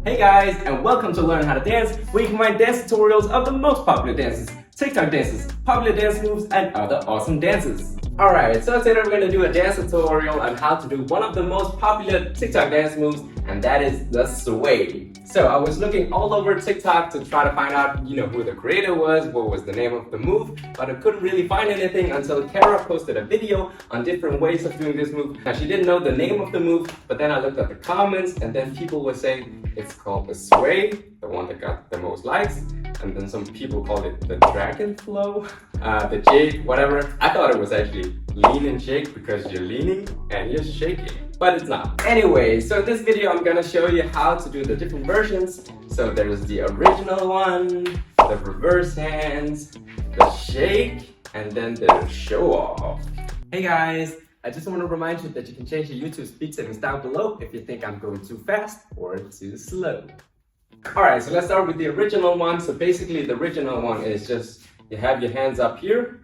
Hey guys, and welcome to Learn How to Dance, where you can find dance tutorials of the most popular dances, TikTok dances, popular dance moves, and other awesome dances. Alright, so today we're going to do a dance tutorial on how to do one of the most popular TikTok dance moves, and that is the sway. So I was looking all over TikTok to try to find out, who the creator was, what was the name of the move, but I couldn't really find anything until Kara posted a video on different ways of doing this move. Now she didn't know the name of the move, but then I looked at the comments and then people were saying it's called the sway, the one that got the most likes, and then some people called it the dragon flow, the jig, whatever. I thought it was actually lean and shake because you're leaning and you're shaking, but it's not. Anyway, so in this video I'm gonna show you how to do the different versions. So there's the original one, the reverse hands, the shake, and then the show off. Hey guys, I just want to remind you that you can change your YouTube speed settings down below if you think I'm going too fast or too slow. Alright, so let's start with the original one. So basically the original one is just, you have your hands up here,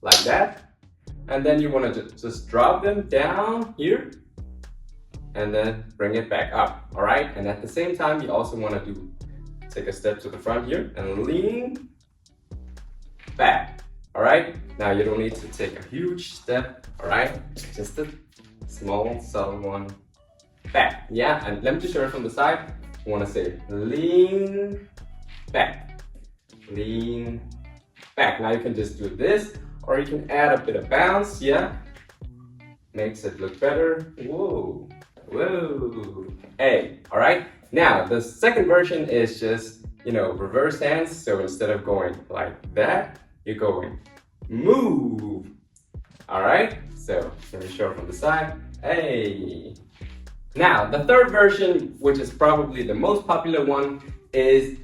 like that, and then you want to just drop them down here, and then bring it back up, alright? And at the same time, you also want to take a step to the front here and lean back, alright? Now you don't need to take a huge step, alright? Just a small, subtle one back, yeah? And let me just show it from the side. You want to say lean back, lean back. Now you can just do this, or you can add a bit of bounce, yeah? Makes it look better. Whoa, whoa. Hey, all right? Now, the second version is just, reverse hands. So instead of going like that, you're going move. All right? So let me show it from the side. Hey. Now, the third version, which is probably the most popular one, is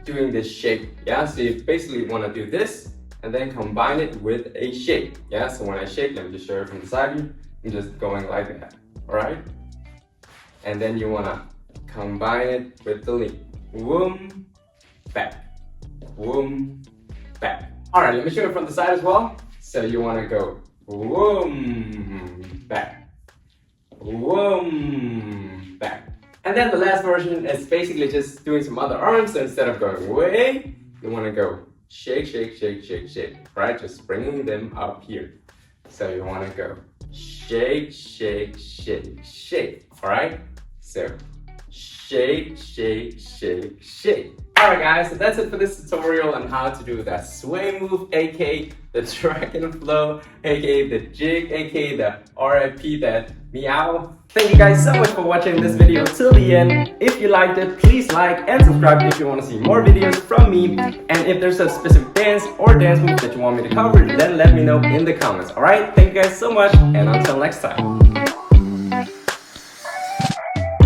doing this shake, yeah? So you basically want to do this and then combine it with a shake, yeah? So when I shake, let me just show it from the side view. I'm just going like that, all right? And then you want to combine it with the lean. Whoom, back, whoom, back. All right, let me show it from the side as well. So you want to go whoom, back. Whoom, back. And then the last version is basically just doing some other arms. So instead of going way, you want to go shake, shake, shake, shake, shake, right? Just bringing them up here. So you want to go shake, shake, shake, shake, all right? So shake, shake, shake, shake. All right, guys, so that's it for this tutorial on how to do that sway move, aka the dragon flow, aka the jig, aka the RIP, that meow. Thank you guys so much for watching this video till the end. If you liked it, please like and subscribe if you want to see more videos from me. And if there's a specific dance or dance move that you want me to cover, then let me know in the comments. All right, thank you guys so much, and until next time.